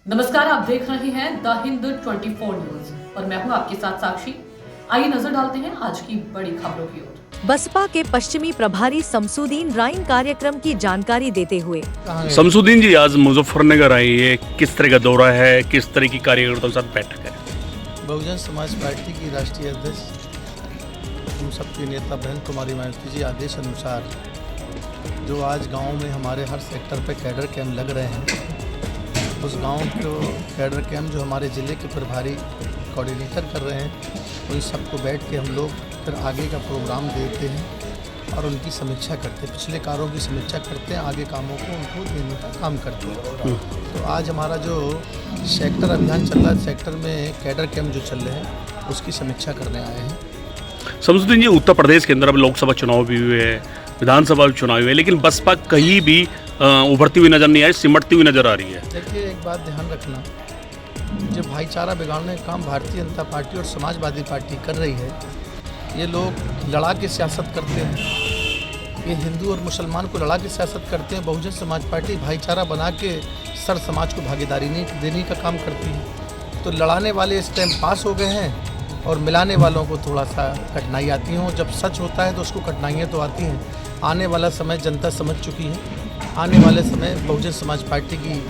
नमस्कार, आप देख रहे हैं द हिंद 24 न्यूज और मैं हूं आपके साथ साक्षी। आइए नजर डालते हैं आज की बड़ी खबरों की ओर। बसपा के पश्चिमी प्रभारी शमसुद्दीन राइन कार्यक्रम की जानकारी देते हुए। शमसुद्दीन जी आज मुजफ्फरनगर आए, ये किस तरह का दौरा है, किस तरह की कार्यकर्ताओं के साथ बैठक है? बहुजन समाज पार्टी की राष्ट्रीय अध्यक्ष हम सबके नेता बहन कुमारी मायावती जी आदेश अनुसार जो आज गांव में हमारे हर सेक्टर पे कैडर कैंप लग रहे हैं, उस गांव को कैडर कैंप जो हमारे ज़िले के प्रभारी कोऑर्डिनेटर कर रहे हैं, उन सबको बैठ के हम लोग फिर आगे का प्रोग्राम देते हैं और उनकी समीक्षा करते हैं। पिछले कार्यों की समीक्षा करते हैं, आगे कामों को उनको देने का काम करते हैं। तो आज हमारा जो सेक्टर अभियान चल रहा है, सेक्टर में कैडर कैंप जो चल रहे हैं उसकी समीक्षा करने आए हैं। शमसुद्दीन जी, उत्तर प्रदेश के अंदर अब लोकसभा चुनाव भी हुए हैं, विधानसभा चुनाव हुए, लेकिन बसपा कहीं भी उभरती हुई नजर नहीं आई, सिमटती हुई नजर आ रही है। देखिए, एक बात ध्यान रखना, जो भाईचारा बिगाड़ने का काम भारतीय जनता पार्टी और समाजवादी पार्टी कर रही है, ये लोग लड़ा के सियासत करते हैं। ये हिंदू और मुसलमान को लड़ा के सियासत करते हैं। बहुजन समाज पार्टी भाईचारा बना के सर समाज को भागीदारी नहीं देने का काम करती है। तो लड़ाने वाले इस टाइम पास हो गए हैं और मिलाने वालों को थोड़ा सा कठिनाई आती हो। जब सच होता है तो उसको कठिनाइयाँ तो आती हैं। आने वाला समय जनता समझ चुकी है। आने वाले समय बहुजन समाज पार्टी की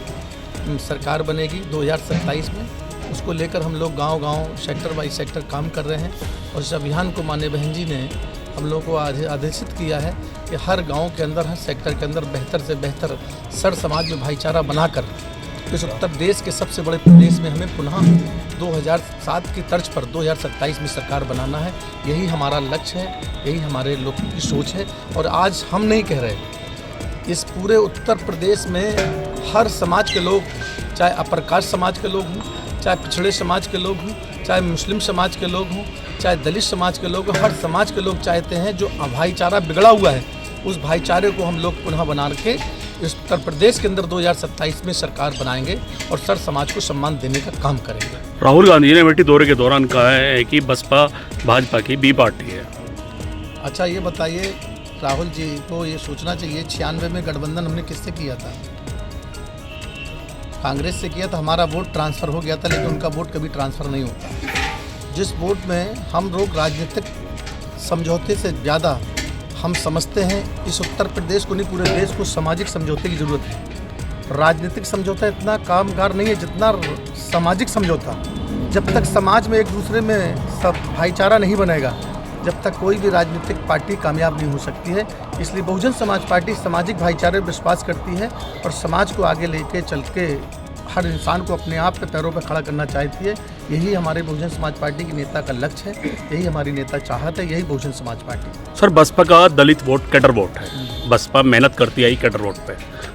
सरकार बनेगी 2027 में। उसको लेकर हम लोग गांव-गांव, सेक्टर बाई सेक्टर काम कर रहे हैं और इस अभियान को माननीय बहन जी ने हम लोग को आदेशित किया है कि हर गांव के अंदर, हर सेक्टर के अंदर बेहतर से बेहतर सर समाज में भाईचारा बनाकर इस उत्तर प्रदेश के सबसे बड़े प्रदेश में हमें पुनः 2007 की तर्ज पर 2027 में सरकार बनाना है। यही हमारा लक्ष्य है, यही हमारे लोगों की सोच है। और आज हम नहीं कह रहे, इस पूरे उत्तर प्रदेश में हर समाज के लोग, चाहे अपर कास्ट समाज के लोग हों, चाहे पिछड़े समाज के लोग हों, चाहे मुस्लिम समाज के लोग हों, चाहे दलित समाज के लोग हों, हर समाज के लोग चाहते हैं जो भाईचारा बिगड़ा हुआ है उस भाईचारे को हम लोग पुनः बना के इस उत्तर प्रदेश के अंदर 2027 में सरकार बनाएंगे और सर समाज को सम्मान देने का काम करेंगे। राहुल गांधी ने अमेठी दौरे के दौरान कहा है कि बसपा भाजपा की बी पार्टी है। अच्छा, ये बताइए, राहुल जी को ये सोचना चाहिए 96 में गठबंधन हमने किससे किया था? कांग्रेस से किया था। हमारा वोट ट्रांसफ़र हो गया था, लेकिन उनका वोट कभी ट्रांसफ़र नहीं होता। जिस वोट में हम लोग राजनीतिक समझौते से ज़्यादा हम समझते हैं इस उत्तर प्रदेश को नहीं, पूरे देश को सामाजिक समझौते की ज़रूरत है। राजनीतिक समझौता इतना कामगार नहीं है जितना सामाजिक समझौता। जब तक समाज में एक दूसरे में सब भाईचारा नहीं बनेगा, जब तक कोई भी राजनीतिक पार्टी कामयाब नहीं हो सकती है। इसलिए बहुजन समाज पार्टी सामाजिक भाईचारे में विश्वास करती है और समाज को आगे लेके चल के हर इंसान को अपने आप पे पैरों पर खड़ा करना चाहती है। यही हमारे बहुजन समाज पार्टी की नेता का लक्ष्य है, यही हमारी नेता चाहत है, यही बहुजन समाज पार्टी। सर, बसपा का दलित वोट कैडर वोट है। बसपा मेहनत करती आई कैडर वोट पे,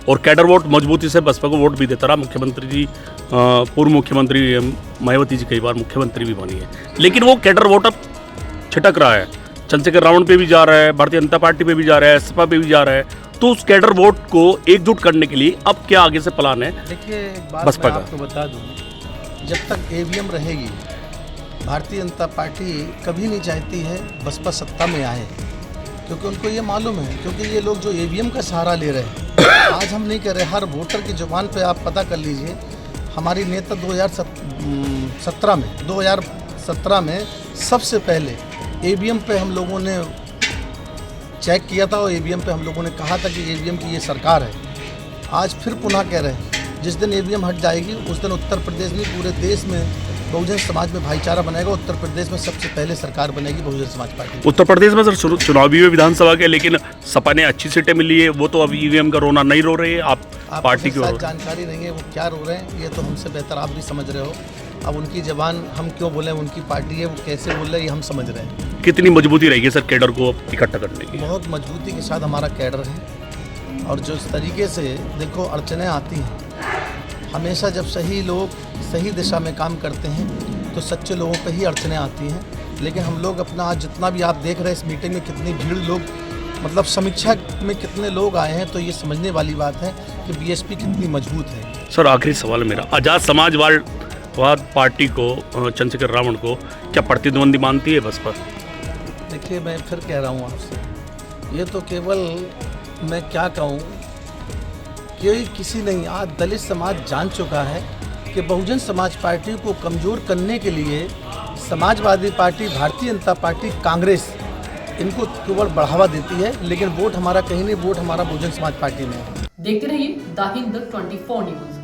और कैडर वोट मजबूती से बसपा को वोट भी देता रहा। मुख्यमंत्री जी, पूर्व मुख्यमंत्री मायावती जी कई बार मुख्यमंत्री भी बनी है, लेकिन वो कैडर वोट अब छिटक रहा है। चंद्रशेखर रावण पे भी जा रहा है, भारतीय जनता पार्टी पे भी जा रहा है, सपा पे भी जा रहा है। तो उस कैडर वोट को एकजुट करने के लिए अब क्या आगे से प्लान है? देखिए, एक बात बसपा मैं का आपको बता दूं, जब तक ईवीएम रहेगी, भारतीय जनता पार्टी कभी नहीं चाहती है बसपा सत्ता में आए, क्योंकि उनको ये मालूम है, क्योंकि ये लोग जो ईवीएम का सहारा ले रहे हैं, आज हम नहीं कह रहे, हर वोटर की जुबान पे आप पता कर लीजिए। हमारी नेता 2017 में सबसे पहले ईवीएम पे हम लोगों ने चेक किया था और ईवीएम पे हम लोगों ने कहा था कि ईवीएम की ये सरकार है। आज फिर पुनः कह रहे हैं, जिस दिन ईवीएम हट जाएगी उस दिन उत्तर प्रदेश में, पूरे देश में बहुजन समाज में भाईचारा बनेगा। उत्तर प्रदेश में सबसे पहले सरकार बनेगी बहुजन समाज पार्टी। उत्तर प्रदेश में सर चुनाव भी हुए विधानसभा के, लेकिन सपा ने अच्छी सीटें मिली है, वो तो अब ईवीएम का रोना नहीं रो रही है। आप पार्टी की ओर जानकारी नहीं है वो क्या रो रहे हैं, ये तो हमसे बेहतर आप भी समझ रहे हो। अब उनकी जबान हम क्यों बोले, उनकी पार्टी है, वो कैसे बोल रहे हैं ये हम समझ रहे हैं। कितनी मजबूती रहेगी सर कैडर को इकट्ठा करने की? बहुत मजबूती के साथ हमारा कैडर है और जो इस तरीके से देखो अड़चनें आती हैं, हमेशा जब सही लोग सही दिशा में काम करते हैं तो सच्चे लोगों पे ही अड़चनें आती हैं। लेकिन हम लोग अपना आज जितना भी आप देख रहे हैं, इस मीटिंग में कितनी भीड़ लोग, मतलब समीक्षा में कितने लोग आए हैं, तो ये समझने वाली बात है कि बीएसपी कितनी मजबूत है। सर, आखिरी सवाल मेरा, आज़ाद समाजवाद पार्टी को, चंद्रशेखर रावण को क्या प्रतिद्वंदी मानती है बसपा? देखिए, मैं फिर कह रहा हूँ आपसे, ये तो केवल मैं क्या कहूँ कि किसी नहीं, आज दलित समाज जान चुका है कि बहुजन समाज पार्टी को कमज़ोर करने के लिए समाजवादी पार्टी, भारतीय जनता पार्टी, कांग्रेस इनको केवल बढ़ावा देती है, लेकिन वोट हमारा कहीं नहीं, वोट हमारा बहुजन समाज पार्टी में है। देखते रहिए द हिंद 24 न्यूज।